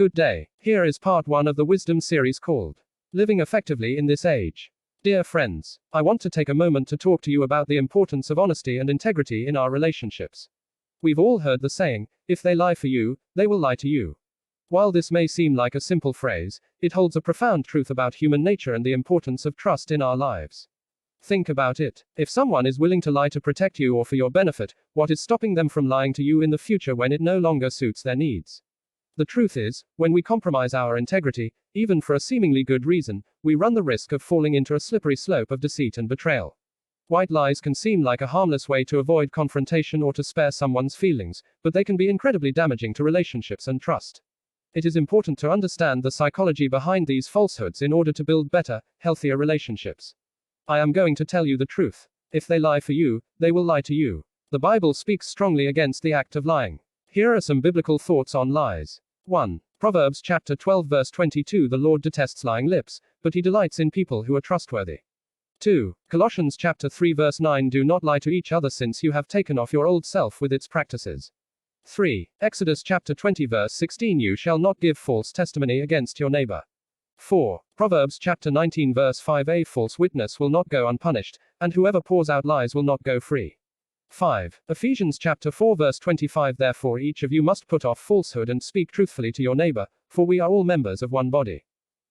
Good day. Here is part 1 of the Wisdom series called Living Effectively in This Age. Dear friends, I want to take a moment to talk to you about the importance of honesty and integrity in our relationships. We've all heard the saying, if they lie for you, they will lie to you. While this may seem like a simple phrase, it holds a profound truth about human nature and the importance of trust in our lives. Think about it. If someone is willing to lie to protect you or for your benefit, what is stopping them from lying to you in the future when it no longer suits their needs? The truth is, when we compromise our integrity, even for a seemingly good reason, we run the risk of falling into a slippery slope of deceit and betrayal. White lies can seem like a harmless way to avoid confrontation or to spare someone's feelings, but they can be incredibly damaging to relationships and trust. It is important to understand the psychology behind these falsehoods in order to build better, healthier relationships. I am going to tell you the truth. If they lie for you, they will lie to you. The Bible speaks strongly against the act of lying. Here are some biblical thoughts on lies. 1. Proverbs chapter 12 verse 22. The Lord detests lying lips, but he delights in people who are trustworthy. 2. Colossians chapter 3 verse 9. Do not lie to each other, since you have taken off your old self with its practices. 3. Exodus chapter 20 verse 16. You shall not give false testimony against your neighbor. 4. Proverbs chapter 19 verse 5. A false witness will not go unpunished, and whoever pours out lies will not go free. 5. Ephesians chapter 4 verse 25. Therefore each of you must put off falsehood and speak truthfully to your neighbor, for we are all members of one body.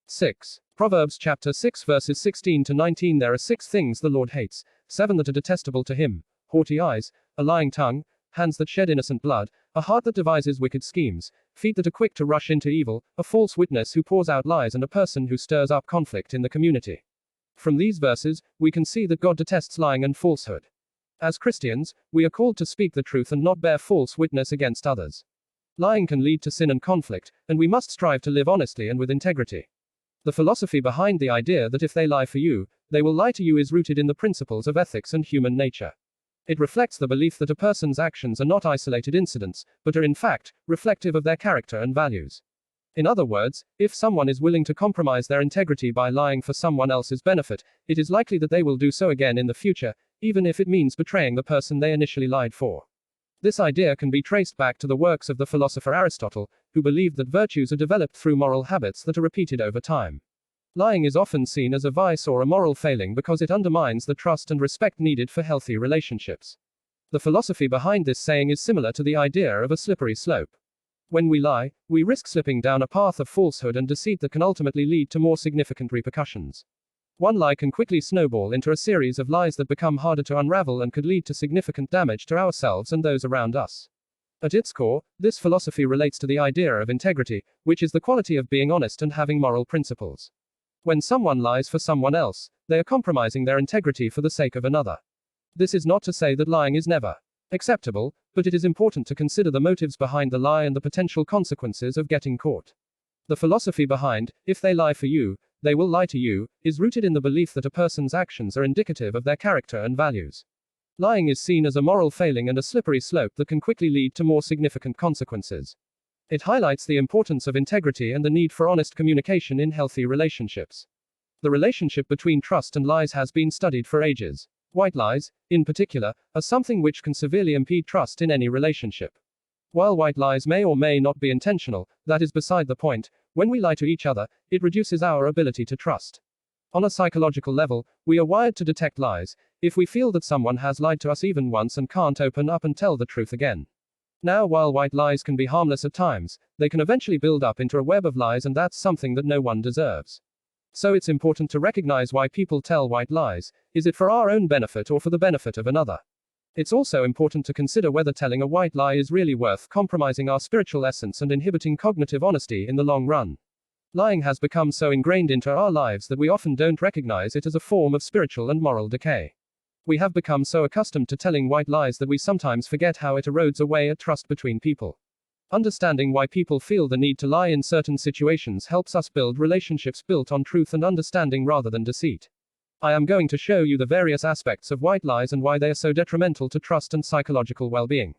6. Proverbs chapter 6 verses 16 to 19. There are 6 things the Lord hates, 7 that are detestable to him: haughty eyes, a lying tongue, hands that shed innocent blood, a heart that devises wicked schemes, feet that are quick to rush into evil, a false witness who pours out lies, and a person who stirs up conflict in the community. From these verses, we can see that God detests lying and falsehood. As Christians, we are called to speak the truth and not bear false witness against others. Lying can lead to sin and conflict, and we must strive to live honestly and with integrity. The philosophy behind the idea that if they lie for you, they will lie to you is rooted in the principles of ethics and human nature. It reflects the belief that a person's actions are not isolated incidents, but are in fact reflective of their character and values. In other words, if someone is willing to compromise their integrity by lying for someone else's benefit, it is likely that they will do so again in the future, even if it means betraying the person they initially lied for. This idea can be traced back to the works of the philosopher Aristotle, who believed that virtues are developed through moral habits that are repeated over time. Lying is often seen as a vice or a moral failing because it undermines the trust and respect needed for healthy relationships. The philosophy behind this saying is similar to the idea of a slippery slope. When we lie, we risk slipping down a path of falsehood and deceit that can ultimately lead to more significant repercussions. One lie can quickly snowball into a series of lies that become harder to unravel and could lead to significant damage to ourselves and those around us. At its core, this philosophy relates to the idea of integrity, which is the quality of being honest and having moral principles. When someone lies for someone else, they are compromising their integrity for the sake of another. This is not to say that lying is never acceptable, but it is important to consider the motives behind the lie and the potential consequences of getting caught. The philosophy behind, if they lie for you, they will lie to you, is rooted in the belief that a person's actions are indicative of their character and values. Lying is seen as a moral failing and a slippery slope that can quickly lead to more significant consequences. It highlights the importance of integrity and the need for honest communication in healthy relationships. The relationship between trust and lies has been studied for ages. White lies, in particular, are something which can severely impede trust in any relationship. While white lies may or may not be intentional, that is beside the point. When we lie to each other, it reduces our ability to trust. On a psychological level, we are wired to detect lies. If we feel that someone has lied to us even once and can't open up and tell the truth again. Now, while white lies can be harmless at times, they can eventually build up into a web of lies, and that's something that no one deserves. So it's important to recognize why people tell white lies. Is it for our own benefit or for the benefit of another? It's also important to consider whether telling a white lie is really worth compromising our spiritual essence and inhibiting cognitive honesty in the long run. Lying has become so ingrained into our lives that we often don't recognize it as a form of spiritual and moral decay. We have become so accustomed to telling white lies that we sometimes forget how it erodes away at trust between people. Understanding why people feel the need to lie in certain situations helps us build relationships built on truth and understanding rather than deceit. I am going to show you the various aspects of white lies and why they are so detrimental to trust and psychological well-being.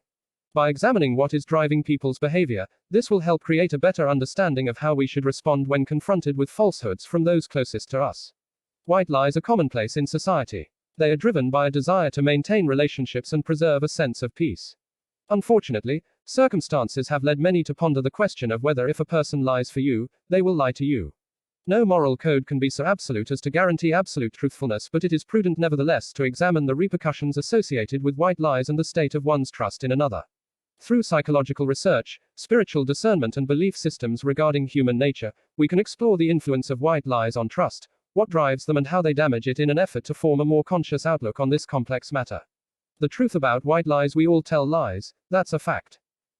By examining what is driving people's behavior, this will help create a better understanding of how we should respond when confronted with falsehoods from those closest to us. White lies are commonplace in society. They are driven by a desire to maintain relationships and preserve a sense of peace. Unfortunately, Circumstances have led many to ponder the question of whether if a person lies for you, they will lie to you. No moral code can be so absolute as to guarantee absolute truthfulness, but it is prudent nevertheless to examine the repercussions associated with white lies and the state of one's trust in another. Through psychological research, spiritual discernment, and belief systems regarding human nature, we can explore the influence of white lies on trust, what drives them, and how they damage it in an effort to form a more conscious outlook on this complex matter. The truth about white lies: we all tell lies, that's a fact.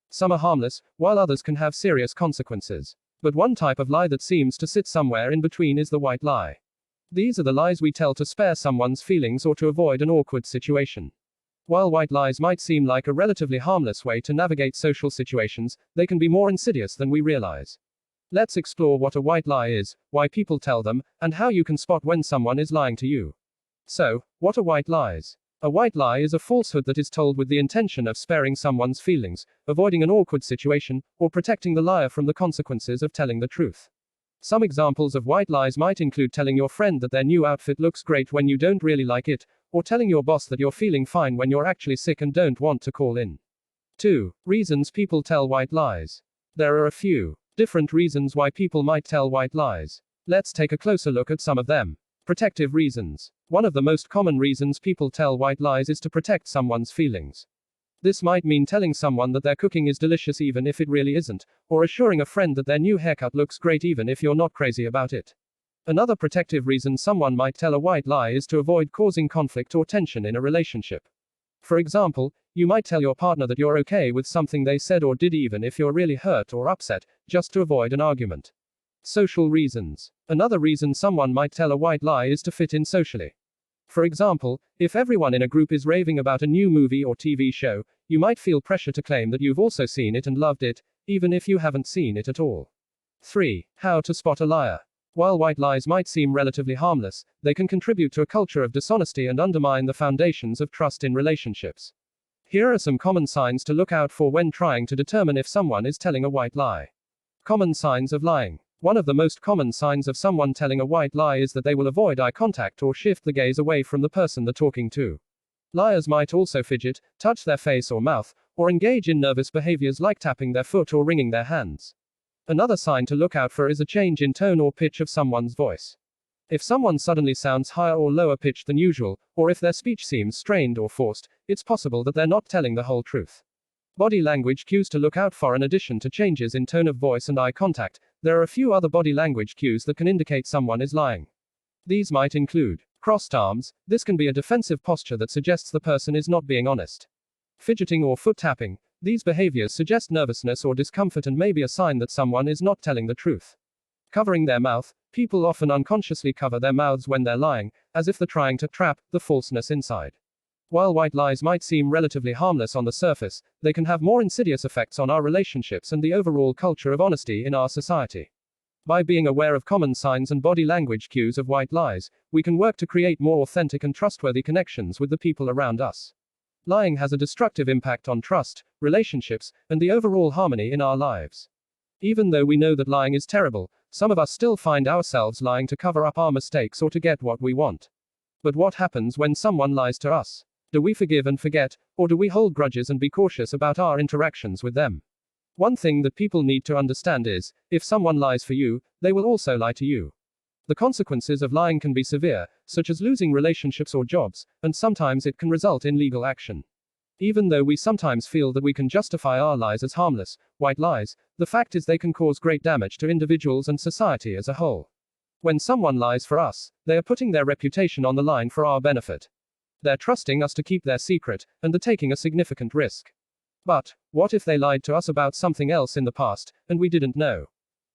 Some are harmless, while others can have serious consequences. But one type of lie that seems to sit somewhere in between is the white lie. These are the lies we tell to spare someone's feelings or to avoid an awkward situation. While white lies might seem like a relatively harmless way to navigate social situations, they can be more insidious than we realize. Let's explore what a white lie is, why people tell them, and how you can spot when someone is lying to you. So, what are white lies? A white lie is a falsehood that is told with the intention of sparing someone's feelings, avoiding an awkward situation, or protecting the liar from the consequences of telling the truth. Some examples of white lies might include telling your friend that their new outfit looks great when you don't really like it, or telling your boss that you're feeling fine when you're actually sick and don't want to call in. 2. Reasons people tell white lies. There are a few different reasons why people might tell white lies. Let's take a closer look at some of them. Protective reasons. One of the most common reasons people tell white lies is to protect someone's feelings. This might mean telling someone that their cooking is delicious even if it really isn't, or assuring a friend that their new haircut looks great even if you're not crazy about it. Another protective reason someone might tell a white lie is to avoid causing conflict or tension in a relationship. For example, you might tell your partner that you're okay with something they said or did even if you're really hurt or upset, just to avoid an argument. Social reasons. Another reason someone might tell a white lie is to fit in socially. For example, if everyone in a group is raving about a new movie or TV show, you might feel pressure to claim that you've also seen it and loved it, even if you haven't seen it at all. 3. How to spot a liar. While white lies might seem relatively harmless, they can contribute to a culture of dishonesty and undermine the foundations of trust in relationships. Here are some common signs to look out for when trying to determine if someone is telling a white lie. Common signs of lying. One of the most common signs of someone telling a white lie is that they will avoid eye contact or shift the gaze away from the person they're talking to. Liars might also fidget, touch their face or mouth, or engage in nervous behaviors like tapping their foot or wringing their hands. Another sign to look out for is a change in tone or pitch of someone's voice. If someone suddenly sounds higher or lower pitched than usual, or if their speech seems strained or forced, it's possible that they're not telling the whole truth. Body language cues to look out for. In addition to changes in tone of voice and eye contact, there are a few other body language cues that can indicate someone is lying. These might include crossed arms. This can be a defensive posture that suggests the person is not being honest. Fidgeting or foot tapping. These behaviors suggest nervousness or discomfort and may be a sign that someone is not telling the truth. Covering their mouth. People often unconsciously cover their mouths when they're lying, as if they're trying to trap the falseness inside. While white lies might seem relatively harmless on the surface, they can have more insidious effects on our relationships and the overall culture of honesty in our society. By being aware of common signs and body language cues of white lies, we can work to create more authentic and trustworthy connections with the people around us. Lying has a destructive impact on trust, relationships, and the overall harmony in our lives. Even though we know that lying is terrible, some of us still find ourselves lying to cover up our mistakes or to get what we want. But what happens when someone lies to us? Do we forgive and forget, or do we hold grudges and be cautious about our interactions with them? One thing that people need to understand is, if someone lies for you, they will also lie to you. The consequences of lying can be severe, such as losing relationships or jobs, and sometimes it can result in legal action. Even though we sometimes feel that we can justify our lies as harmless, white lies, the fact is they can cause great damage to individuals and society as a whole. When someone lies for us, they are putting their reputation on the line for our benefit. They're trusting us to keep their secret, and they're taking a significant risk. But what if they lied to us about something else in the past, and we didn't know?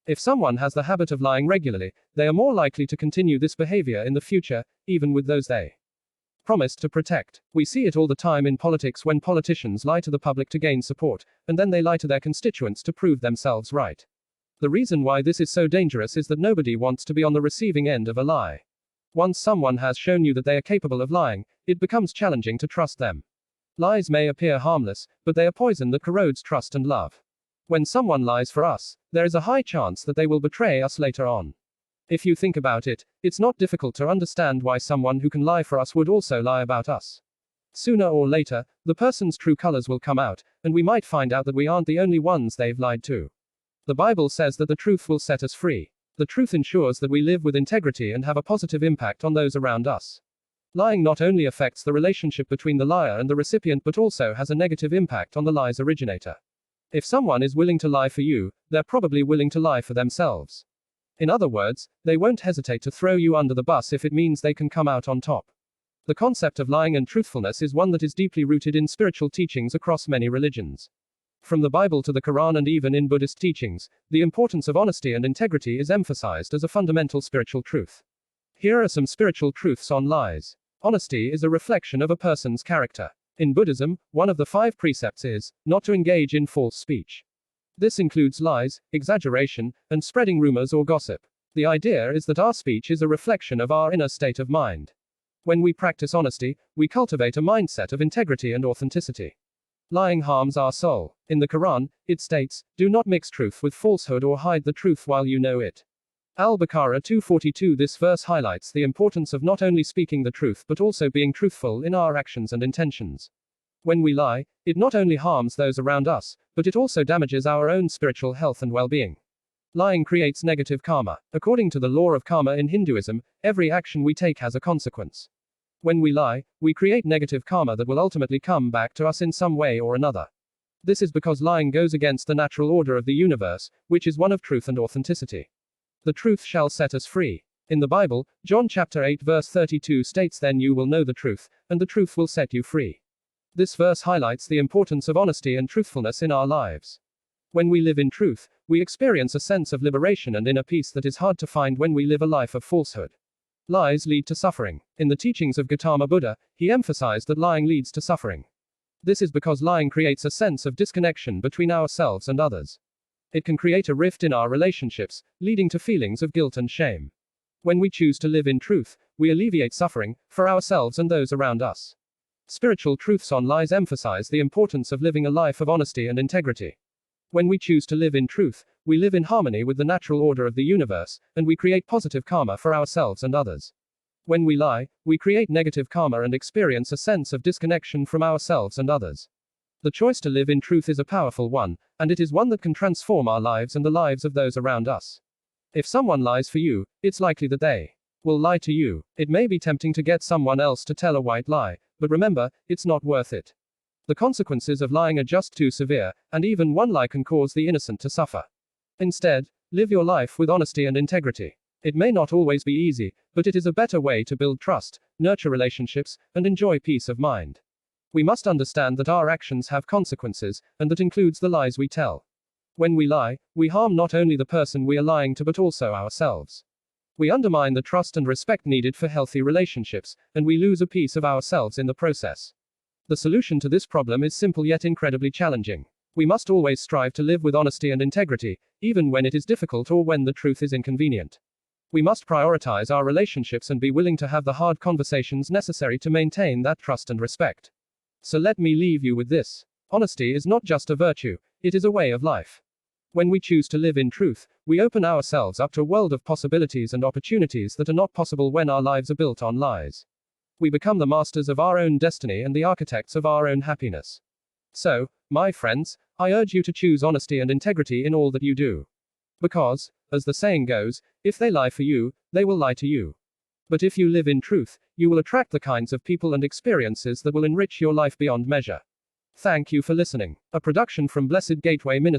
If someone has the habit of lying regularly, they are more likely to continue this behavior in the future, even with those they promised to protect. We see it all the time in politics when politicians lie to the public to gain support, and then they lie to their constituents to prove themselves right. The reason why this is so dangerous is that nobody wants to be on the receiving end of a lie. Once someone has shown you that they are capable of lying, it becomes challenging to trust them. Lies may appear harmless, but they are poison that corrodes trust and love. When someone lies for us, there is a high chance that they will betray us later on. If you think about it, it's not difficult to understand why someone who can lie for us would also lie about us. Sooner or later, the person's true colors will come out, and we might find out that we aren't the only ones they've lied to. The Bible says that the truth will set us free. The truth ensures that we live with integrity and have a positive impact on those around us. Lying not only affects the relationship between the liar and the recipient but also has a negative impact on the lie's originator. If someone is willing to lie for you, they're probably willing to lie for themselves. In other words, they won't hesitate to throw you under the bus if it means they can come out on top. The concept of lying and truthfulness is one that is deeply rooted in spiritual teachings across many religions. From the Bible to the Quran and even in Buddhist teachings, the importance of honesty and integrity is emphasized as a fundamental spiritual truth. Here are some spiritual truths on lies. Honesty is a reflection of a person's character. In Buddhism, one of the 5 precepts is not to engage in false speech. This includes lies, exaggeration, and spreading rumors or gossip. The idea is that our speech is a reflection of our inner state of mind. When we practice honesty, we cultivate a mindset of integrity and authenticity. Lying harms our soul. In the Quran, it states, "Do not mix truth with falsehood or hide the truth while you know it." Al-Baqarah 242. This verse highlights the importance of not only speaking the truth but also being truthful in our actions and intentions. When we lie, it not only harms those around us, but it also damages our own spiritual health and well-being. Lying creates negative karma. According to the law of karma in Hinduism, every action we take has a consequence. When we lie, we create negative karma that will ultimately come back to us in some way or another. This is because lying goes against the natural order of the universe, which is one of truth and authenticity. The truth shall set us free. In the Bible, John chapter 8 verse 32 states, "Then you will know the truth, and the truth will set you free." This verse highlights the importance of honesty and truthfulness in our lives. When we live in truth, we experience a sense of liberation and inner peace that is hard to find when we live a life of falsehood. Lies lead to suffering. In the teachings of Gautama Buddha, he emphasized that lying leads to suffering. This is because lying creates a sense of disconnection between ourselves and others. It can create a rift in our relationships, leading to feelings of guilt and shame. When we choose to live in truth, we alleviate suffering for ourselves and those around us. Spiritual truths on lies emphasize the importance of living a life of honesty and integrity. When we choose to live in truth, we live in harmony with the natural order of the universe, and we create positive karma for ourselves and others. When we lie, we create negative karma and experience a sense of disconnection from ourselves and others. The choice to live in truth is a powerful one, and it is one that can transform our lives and the lives of those around us. If someone lies for you, it's likely that they will lie to you. It may be tempting to get someone else to tell a white lie, but remember, it's not worth it. The consequences of lying are just too severe, and even one lie can cause the innocent to suffer. Instead, live your life with honesty and integrity. It may not always be easy, but it is a better way to build trust, nurture relationships, and enjoy peace of mind. We must understand that our actions have consequences, and that includes the lies we tell. When we lie, we harm not only the person we are lying to but also ourselves. We undermine the trust and respect needed for healthy relationships, and we lose a piece of ourselves in the process. The solution to this problem is simple yet incredibly challenging. We must always strive to live with honesty and integrity, even when it is difficult or when the truth is inconvenient. We must prioritize our relationships and be willing to have the hard conversations necessary to maintain that trust and respect. So let me leave you with this. Honesty is not just a virtue, it is a way of life. When we choose to live in truth, we open ourselves up to a world of possibilities and opportunities that are not possible when our lives are built on lies. We become the masters of our own destiny and the architects of our own happiness. So, my friends, I urge you to choose honesty and integrity in all that you do. Because, as the saying goes, if they lie for you, they will lie to you. But if you live in truth, you will attract the kinds of people and experiences that will enrich your life beyond measure. Thank you for listening. A production from Blessed Gateway Ministries.